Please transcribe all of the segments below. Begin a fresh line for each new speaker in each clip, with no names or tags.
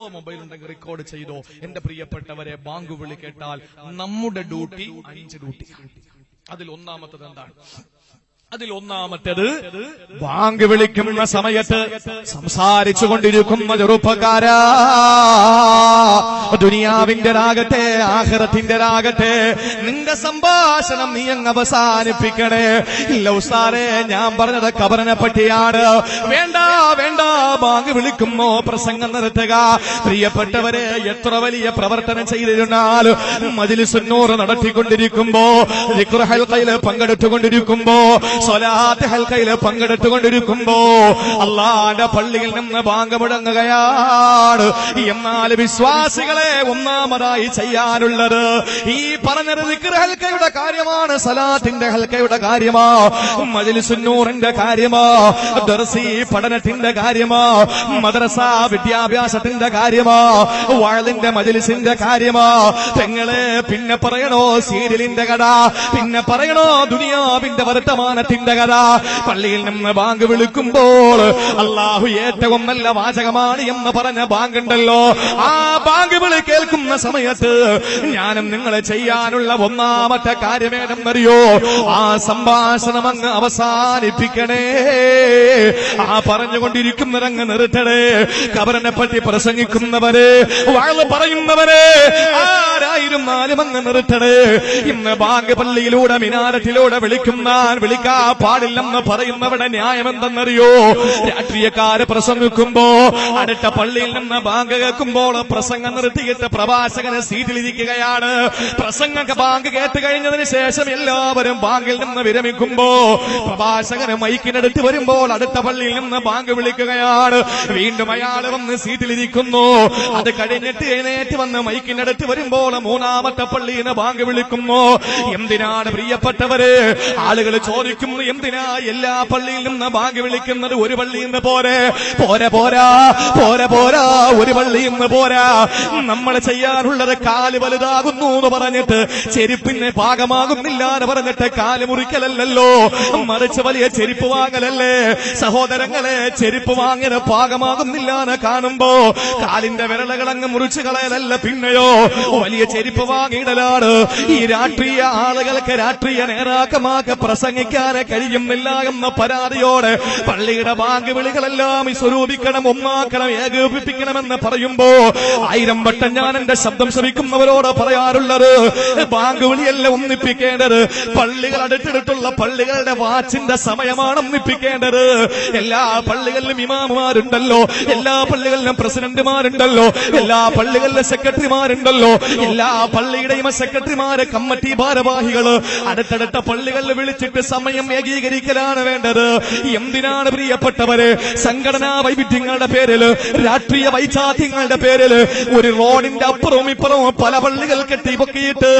Mobile ഉണ്ടെങ്കിൽ record ചെയ്തോ. എന്റെ പ്രിയപ്പെട്ടവരെ, ബാങ്ക് വിളി കേട്ടാൽ നമ്മുടെ ഡ്യൂട്ടി 5 ഡ്യൂട്ടി. അതിൽ ഒന്നാമത്തത് എന്താണ്? ബാങ്ക് വിളിക്കുന്ന സമയത്ത് സംസാരിച്ചു കൊണ്ടിരിക്കുന്ന ചെറുപ്പക്കാരാ, ദുനിയാവിന്റെ രാഗത്തെ ആഖിറത്തിന്റെ രാഗത്തെ നിന്റെ സംഭാഷണം നീ അങ്ങ് അവസാനിപ്പിക്കണേ. ഇല്ല ഉസ്താദേ, ഞാൻ പറഞ്ഞത് ഖബറിനെ പറ്റിയാണ്. വേണ്ട വേണ്ട, ബാങ്ക് വിളിക്കുമ്പോ പ്രസംഗം നിർത്തുക. പ്രിയപ്പെട്ടവരെ, എത്ര വലിയ പ്രവർത്തനം ചെയ്തിരുന്നാലും മജ്‌ലിസുൻ നൂർ നടത്തിക്കൊണ്ടിരിക്കുമ്പോ, ദിക്ർ ഹൽഖയിൽ പങ്കെടുത്തുകൊണ്ടിരിക്കുമ്പോ, സ്വലാത്ത് ഹൽഖയിൽ പങ്കെടുത്തുകൊണ്ടിരിക്കുമ്പോ അല്ലാഹുവിന്റെ പള്ളിയിൽ നിന്ന് ബാങ്ക് മുഴങ്ങുകയാണ്. എന്നാൽ വിശ്വാസികളെ, ഒന്നാമതായി ചെയ്യാനുള്ളത് ഈ പറഞ്ഞത് ദിക്ർ ഹൽഖയുടെ കാര്യമാണ്, സലാത്തിന്റെ ഹൽഖയുടെ കാര്യമാ, മജ്‌ലിസുൻ നൂറിന്റെ കാര്യമാ, ദർസി പഠനത്തിന്റെ കാര്യമാ, മദ്രസ വിദ്യാഭ്യാസത്തിന്റെ കാര്യമാ, വഅദിന്റെ മജ്‌ലിസിന്റെ കാര്യമാ. പെങ്ങളെ, പിന്നെ പറയണോ സീരിയലിന്റെ കഥ? പിന്നെ പറയണോ ദുനിയാവിന്റെ വർത്തമാനത്തിന്റെ കഥ? പള്ളിയിൽ നിന്ന് ബാങ്ക് വിളിക്കുമ്പോൾ അല്ലാഹു ഏറ്റവും നല്ല വാചകമാണ് എന്ന് പറഞ്ഞ ബാങ്ക് ഉണ്ടല്ലോ, ആ ബാങ്ക് വിളി കേൾക്കുന്ന സമയത്ത് ഞാനും നിങ്ങളെ ചെയ്യാനുള്ള ഒന്നാമത്തെ കാര്യമേതെന്നറിയോ? ആ സംഭാഷണം അങ്ങ് അവസാനിപ്പിക്കണേ. ആ പറഞ്ഞുകൊണ്ടിരിക്കുന്നവരങ്ങ് നിർത്തണേ. ഖബറിനെ പറ്റി പ്രസംഗിക്കുന്നവരെ, വഅദ് പറയുന്നവരെ, ആരായിരുന്നാലും അങ്ങ് നിർത്തണേ. ഇന്ന് ബാങ്ക് പള്ളിയിലൂടെ മിനാരത്തിലൂടെ വിളിക്കാൻ പാടില്ലെന്ന് പറയുന്നവരുടെ ന്യായം എന്തെന്നറിയോ? രാഷ്ട്രീയക്കാര് പ്രസംഗിക്കുമ്പോ അടുത്ത പള്ളിയിൽ നിന്ന് ബാങ്ക് കേൾക്കുമ്പോൾ പ്രസംഗം നിർത്തിയിട്ട് പ്രഭാഷകന് സീറ്റിലിരിക്കുകയാണ്. ബാങ്ക് കേട്ട് കഴിഞ്ഞതിന് ശേഷം എല്ലാവരും ബാങ്കിൽ നിന്ന് വിരമിക്കുമ്പോ പ്രഭാഷകന് മൈക്കിനടുത്ത് വരുമ്പോൾ അടുത്ത പള്ളിയിൽ നിന്ന് ബാങ്ക് വിളിക്കുകയാണ്. വീണ്ടും അയാൾ വന്ന് സീറ്റിലിരിക്കുന്നു. അത് കഴിഞ്ഞിട്ട് എഴുന്നേറ്റ് വന്ന് മൈക്കിനടുത്ത് വരുമ്പോൾ മൂന്നാമത്തെ പള്ളിയിൽ നിന്ന് ബാങ്ക് വിളിക്കുന്നു. എന്തിനാണ് പ്രിയപ്പെട്ടവര്? ആളുകൾ ചോദിക്കുന്നു, എന്തിനാ എല്ലാ പള്ളിയിൽ നിന്ന് ബാങ്ക് വിളിക്കുന്നത്? ഒരു പള്ളിയിൽ നിന്ന് പോരാ, ഒരു പള്ളിയിൽ നിന്ന് പോരാ. നമ്മൾ ചെയ്യാറുള്ളത് കാല് വലുതാകുന്നു എന്ന് പറഞ്ഞിട്ട് ചെരുപ്പിന് പാകമാകുന്നില്ല എന്ന് പറഞ്ഞിട്ട് കാല് മുറിക്കലല്ലോ, മറിച്ച് വലിയ ചെരുപ്പ് വാങ്ങലല്ലേ. സഹോദരങ്ങളെ, ചെരുപ്പ് വാങ്ങിന് പാകമാകുന്നില്ല എന്ന് കാണുമ്പോ കാലിന്റെ വിരലുകളങ്ങ് മുറിച്ചു കളയലല്ല, പിന്നെയോ വലിയ ചെരുപ്പ് വാങ്ങിയിടലാണ്. ഈ രാഷ്ട്രീയ ആളുകൾക്ക് രാഷ്ട്രീയ നേതാക്കന്മാർക്ക് പ്രസംഗിക്കാതെ കഴിയുന്നില്ല എന്ന പരാതിയോടെ പള്ളിയുടെ ബാങ്ക് വിളികളെല്ലാം സ്വരൂപിക്കണം, ഒന്നാക്കണം, ഏകോപിപ്പിക്കണമെന്ന് പറയുമ്പോ 1000 വട്ടം ഞാൻ എന്റെ ശബ്ദം ശ്രമിക്കുന്നവരോട് പറയാറുള്ളത്, ബാങ്ക് വിളിയല്ല ഒന്നിപ്പിക്കേണ്ടത്, പള്ളികൾ അടുത്തിട്ടുള്ള പള്ളികളുടെ വാച്ചിന്റെ സമയമാണ് ഒന്നിപ്പിക്കേണ്ടത്. എല്ലാ പള്ളികളിലും ഇമാമുമാരുണ്ടല്ലോ, എല്ലാ പള്ളികളിലും പ്രസിഡന്റുമാരുണ്ടല്ലോ, എല്ലാ പള്ളികളിലും സെക്രട്ടറിമാരുണ്ടല്ലോ, എല്ലാ പള്ളിയുടെയും സെക്രട്ടറിമാര്, കമ്മിറ്റി ഭാരവാഹികള് അടുത്തടുത്ത പള്ളികളിൽ വിളിച്ചിട്ട് സമയം ഏകീകരിക്കലാണ് വേണ്ടത്. എന്തിനാണ് പ്രിയപ്പെട്ടവരെ? സംഘടനാ വൈവിധ്യങ്ങളുടെ പേരില്, രാഷ്ട്രീയ വൈചാത്യങ്ങളുടെ പേരില് ഒരു റോഡിന്റെ അപ്പുറവും ഇപ്പുറവും പല പള്ളികൾ കെട്ടിപ്പൊക്കിയിട്ട്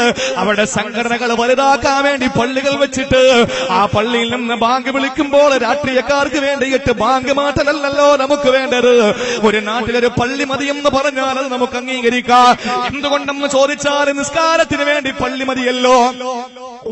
അവിടെ സംഘടനകൾ വലുതാക്കാൻ വേണ്ടി പള്ളികൾ വെച്ചിട്ട് ആ പള്ളിയിൽ നിന്ന് ബാങ്ക് വിളിക്കുമ്പോൾ രാഷ്ട്രീയക്കാർക്ക് വേണ്ടിയിട്ട് ബാങ്ക് മാറ്റലല്ലോ നമുക്ക് വേണ്ടത്. ഒരു നാട്ടിലൊരു പള്ളി മതിയെന്ന് പറഞ്ഞാൽ അത് നമുക്ക് അംഗീകരിക്കാം. എന്തുകൊണ്ടെന്ന് ചോദിച്ചാൽ നിസ്കാരത്തിന് വേണ്ടി പള്ളി മതിയല്ലോ,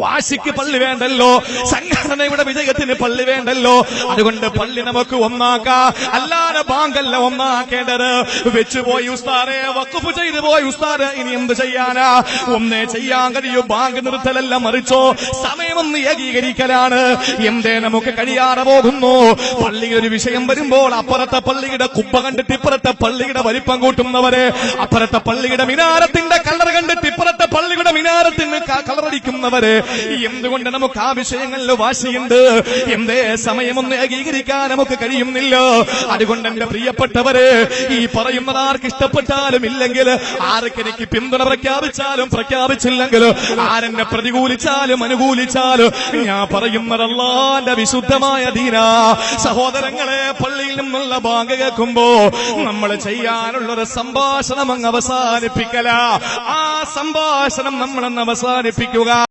വാശിക്ക് പള്ളി വേണ്ടല്ലോ, സംഘടനയുടെ വിജയത്തിന് പള്ളി വേണ്ടല്ലോ. അതുകൊണ്ട് പള്ളി നമുക്ക് ഒന്നാക്കാം, അല്ലാതെ ബാങ്കല്ല ഒന്നാക്കേണ്ടത്. വെച്ചുപോയി ഉസ്താദേ, വഖഫ് ചെയ്തു പോയി ഉസ്താദ്, ഇനി എന്ത് ചെയ്യാനാ? ഒന്നേ ചെയ്യാൻ കഴിയൂ, ബാങ്ക് നിർത്തലല്ല, മറിച്ചോ സമയമൊന്ന് ഏകീകരിക്കലാണ്. എന്തേ നമുക്ക് കഴിയാതെ പോകുന്നു? പള്ളിയിൽ ഒരു വിഷയം വരുമ്പോൾ അപ്പുറത്തെ പള്ളിയുടെ കുപ്പ കണ്ടിട്ട് ഇപ്പുറത്തെ പള്ളിയുടെ വലിപ്പം കൂട്ടുന്നവരെ, അപ്പുറത്തെ പള്ളിയുടെ മിനാരത്തിന്റെ കളർ കണ്ടിട്ട് ഇപ്പുറത്തെ പള്ളിയുടെ മിനാരത്തിന് കളറടിക്കുന്നവരെ, എന്തുകൊണ്ട് നമുക്ക് ആ വിഷയങ്ങളിൽ വാശിയുണ്ട്? എന്തേ സമയമൊന്നും ഏകീകരിക്കാൻ നമുക്ക് കഴിയുന്നില്ല? അതുകൊണ്ട് എന്റെ പ്രിയപ്പെട്ടവരെ, ഈ പറയുന്നത് ആർക്ക് ഇഷ്ടപ്പെട്ടാലും ഇല്ലെങ്കിൽ, ആർക്കെനിക്ക് പിന്തുണ പ്രഖ്യാപിച്ചാലും പ്രഖ്യാപിച്ചില്ലെങ്കിലും, ആരെന്നെ പ്രതികൂലിച്ചാലും അനുകൂലിച്ചാലും, ഞാൻ പറയുന്നത് അല്ലാഹുവിന്റെ വിശുദ്ധമായ ദീനാ. സഹോദരങ്ങളെ, പള്ളിയിൽ നിന്നുള്ള ബാങ്ക് കേൾക്കുമ്പോ നമ്മൾ ചെയ്യാനുള്ളൊരു സംഭാഷണം അങ്ങ് അവസാനിപ്പിക്കല. ആ സംഭാഷണം നമ്മളെന്ന് അവസാനിപ്പിക്കുക.